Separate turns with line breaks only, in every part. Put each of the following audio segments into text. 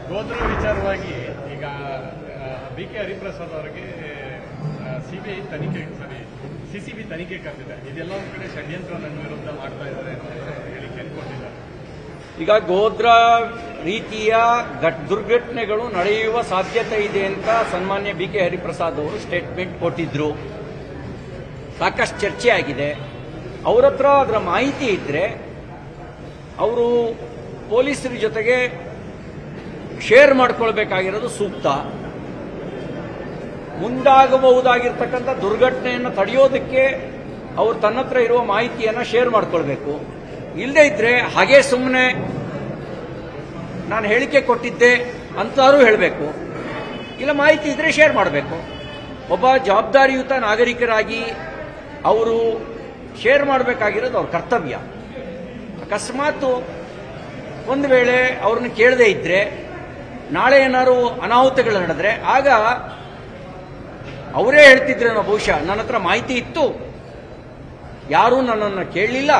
ಗೋದ್ರ ವಿಚಾರವಾಗಿ ಈಗ ಬಿ.ಕೆ. ಹರಿಪ್ರಸಾದ್ ಅವರಿಗೆ ಸಿಬಿಐ ತನಿಖೆ ಸಿಸಿಬಿ ತನಿಖೆ ಕರೆದಿದೆ. ಇದೆಲ್ಲ ಒಂದು ಕಡೆ ಷಡ್ಯಂತ್ರ ನನ್ನ ವಿರುದ್ಧ ಮಾಡ್ತಾ ಇದ್ದಾರೆ ಅಂತ ಹೇಳಿಕೆ ಕೊಟ್ಟಿದ್ದಾರೆ.
ಈಗ ಗೋದ್ರ ರೀತಿಯ ದುರ್ಘಟನೆಗಳು ನಡೆಯುವ ಸಾಧ್ಯತೆ ಇದೆ ಅಂತ ಸನ್ಮಾನ್ಯ ಬಿ.ಕೆ. ಹರಿಪ್ರಸಾದ್ ಅವರು ಸ್ಟೇಟ್ಮೆಂಟ್ ಕೊಟ್ಟಿದ್ರು. ಸಾಕಷ್ಟು ಚರ್ಚೆ ಆಗಿದೆ. ಅವ್ರ ಹತ್ರ ಅದರ ಮಾಹಿತಿ ಇದ್ರೆ ಅವರು ಪೊಲೀಸರ ಜೊತೆಗೆ ಶೇರ್ ಮಾಡ್ಕೊಳ್ಬೇಕಾಗಿರೋದು ಸೂಕ್ತ. ಮುಂದಾಗಬಹುದಾಗಿರ್ತಕ್ಕಂಥ ದುರ್ಘಟನೆಯನ್ನು ತಡೆಯೋದಕ್ಕೆ ಅವರು ತನ್ನ ಹತ್ರ ಇರುವ ಮಾಹಿತಿಯನ್ನು ಶೇರ್ ಮಾಡ್ಕೊಳ್ಬೇಕು. ಇಲ್ಲದೇ ಇದ್ರೆ ಹಾಗೆ ಸುಮ್ಮನೆ ನಾನು ಹೇಳಿಕೆ ಕೊಟ್ಟಿದ್ದೆ ಅಂತಾರೂ ಹೇಳಬೇಕು. ಇಲ್ಲ ಮಾಹಿತಿ ಇದ್ರೆ ಶೇರ್ ಮಾಡಬೇಕು. ಒಬ್ಬ ಜವಾಬ್ದಾರಿಯುತ ನಾಗರಿಕರಾಗಿ ಅವರು ಶೇರ್ ಮಾಡಬೇಕಾಗಿರೋದು ಅವ್ರ ಕರ್ತವ್ಯ. ಅಕಸ್ಮಾತ್ ಒಂದು ವೇಳೆ ಅವ್ರನ್ನ ಕೇಳದೇ ಇದ್ರೆ ನಾಳೆ ಏನಾದ್ರು ಅನಾಹುತಗಳು ನಡೆದ್ರೆ ಆಗ ಅವರೇ ಹೇಳ್ತಿದ್ರೇನೋ ಬಹುಶಃ ನನ್ನ ಹತ್ರ ಮಾಹಿತಿ ಇತ್ತು, ಯಾರೂ ನನ್ನನ್ನು ಕೇಳಲಿಲ್ಲ,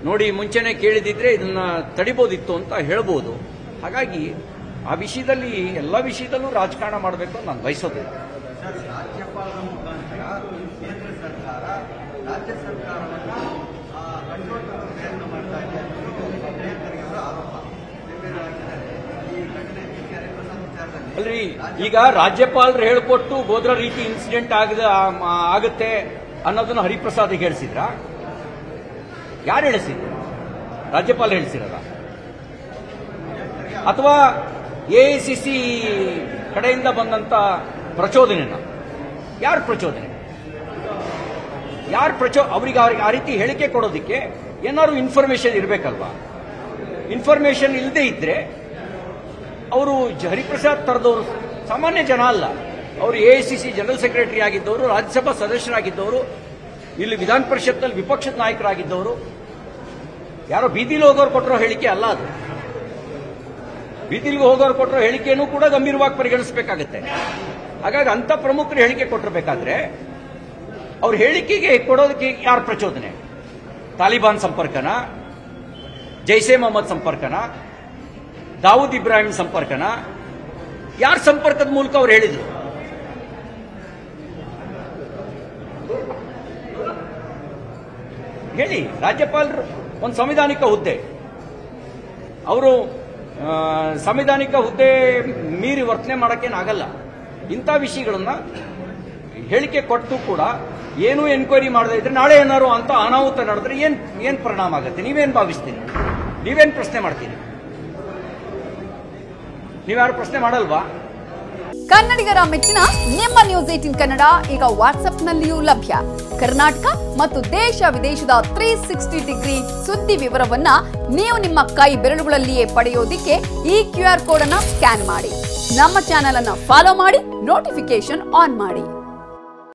ನೋಡಿ ಮುಂಚೆನೆ ಕೇಳಿದಿದ್ರೆ ಇದನ್ನ ತಡಿಬೋದಿತ್ತು ಅಂತ ಹೇಳ್ಬೋದು. ಹಾಗಾಗಿ ಆ ವಿಷಯದಲ್ಲಿ ಎಲ್ಲ ವಿಷಯದಲ್ಲೂ ರಾಜಕಾರಣ ಮಾಡಬೇಕು ಅಂತ ನಾನು ಬಯಸೋದಿಲ್ಲ.
ರಾಜ್ಯಪಾಲರ ಮುಖಾಂತರ ಕೇಂದ್ರ ಸರ್ಕಾರ ರಾಜ್ಯ ಸರ್ಕಾರವನ್ನು ಕಂಟ್ರೋಲ್ ಪ್ರಯತ್ನ ಮಾಡ್ತಾ ಇದೆ ಅಂತ ಆರೋಪ.
ಅಲ್ರಿ, ಈಗ ರಾಜ್ಯಪಾಲರು ಹೇಳಿಕೊಟ್ಟು ಗೋದ್ರ ರೀತಿ ಇನ್ಸಿಡೆಂಟ್ ಆಗುತ್ತೆ ಅನ್ನೋದನ್ನ ಹರಿಪ್ರಸಾದ್ ಹೇಳಿಸಿದ್ರ? ಯಾರು ಹೇಳಿಸಿದ್ರು? ರಾಜ್ಯಪಾಲ ಹೇಳಿಸಿರದ ಅಥವಾ ಎಐಸಿಸಿ ಕಡೆಯಿಂದ ಬಂದಂತ ಪ್ರಚೋದನೆನ? ಯಾರು ಪ್ರಚೋದನೆ? ಅವರಿಗೆ ಆ ರೀತಿ ಹೇಳಿಕೆ ಕೊಡೋದಕ್ಕೆ ಏನಾದ್ರು ಇನ್ಫಾರ್ಮೇಶನ್ ಇರಬೇಕಲ್ವಾ? ಇನ್ಫಾರ್ಮೇಶನ್ ಇಲ್ಲದೆ ಇದ್ರೆ ಅವರು ಹರಿಪ್ರಸಾದ್ ತರದವರು ಸಾಮಾನ್ಯ ಜನ ಅಲ್ಲ. ಅವರು ಎಐಸಿಸಿ ಜನರಲ್ ಸೆಕ್ರೆಟರಿ ಆಗಿದ್ದವರು, ರಾಜ್ಯಸಭಾ ಸದಸ್ಯರಾಗಿದ್ದವರು, ಇಲ್ಲಿ ವಿಧಾನ ಪರಿಷತ್ನಲ್ಲಿ ವಿಪಕ್ಷದ ನಾಯಕರಾಗಿದ್ದವರು. ಯಾರೋ ಬೀದಿಲಿ ಹೋಗೋರು ಕೊಟ್ಟಿರೋ ಹೇಳಿಕೆ ಅಲ್ಲ ಅದು. ಬೀದಿಲಿಗೆ ಹೋಗೋರು ಕೊಟ್ಟಿರೋ ಹೇಳಿಕೆಯನ್ನು ಕೂಡ ಗಂಭೀರವಾಗಿ ಪರಿಗಣಿಸಬೇಕಾಗುತ್ತೆ. ಹಾಗಾಗಿ ಅಂತ ಪ್ರಮುಖರು ಹೇಳಿಕೆ ಕೊಟ್ಟಿರಬೇಕಾದ್ರೆ ಅವ್ರ ಹೇಳಿಕೆಗೆ ಕೊಡೋದಕ್ಕೆ ಯಾರ ಪ್ರಚೋದನೆ? ತಾಲಿಬಾನ್ ಸಂಪರ್ಕನ, ಜೈಸೆ ಮೊಹಮ್ಮದ್ ಸಂಪರ್ಕನ, ದಾವೂದ್ ಇಬ್ರಾಹಿಂ ಸಂಪರ್ಕನ? ಯಾರ ಸಂಪರ್ಕದ ಮೂಲಕ ಅವ್ರು ಹೇಳಿದ್ರು? ಹೇಳಿ. ರಾಜ್ಯಪಾಲರು ಒಂದು ಸಂವಿಧಾನಿಕ ಹುದ್ದೆ, ಅವರು ಸಂವಿಧಾನಿಕ ಹುದ್ದೆ ಮೀರಿ ವರ್ತನೆ ಮಾಡೋಕ್ಕೇನಾಗಲ್ಲ. ಇಂಥ ವಿಷಯಗಳನ್ನ ಹೇಳಿಕೆ ಕೊಟ್ಟು ಕೂಡ ಏನೂ ಎನ್ಕ್ವೈರಿ ಮಾಡದೇ ಇದ್ರೆ ನಾಳೆ ಏನಾರು ಅಂತ ಅನಾಹುತ ನಡೆದ್ರೆ ಏನ್ ಪರಿಣಾಮ ಆಗುತ್ತೆ? ನೀವೇನ್ ಭಾವಿಸ್ತೀರಿ? ನೀವೇನ್ ಪ್ರಶ್ನೆ ಮಾಡ್ತೀರಿ? ನೀವ್ಯಾರು ಪ್ರಶ್ನೆ ಮಾಡಲ್ವಾ?
ಕನ್ನಡಿಗರ ಮೆಚ್ಚಿನ ನಿಮ್ಮ ನ್ಯೂಸ್ 18 ಕನ್ನಡ ಈಗ ವಾಟ್ಸ್ಆಪ್ನಲ್ಲಿಯೂ ಲಭ್ಯ. ಕರ್ನಾಟಕ ಮತ್ತು ದೇಶ ವಿದೇಶದ 360 ಡಿಗ್ರಿ ಸುದ್ದಿ ವಿವರವನ್ನ ನೀವು ನಿಮ್ಮ ಕೈ ಬೆರಳುಗಳಲ್ಲಿಯೇ ಪಡೆಯೋದಿಕ್ಕೆ ಈ QR ಕೋಡ್ ಅನ್ನ ಸ್ಕ್ಯಾನ್ ಮಾಡಿ. ನಮ್ಮ ಚಾನೆಲ್ ಅನ್ನ ಫಾಲೋ ಮಾಡಿ, ನೋಟಿಫಿಕೇಶನ್ ಆನ್ ಮಾಡಿ.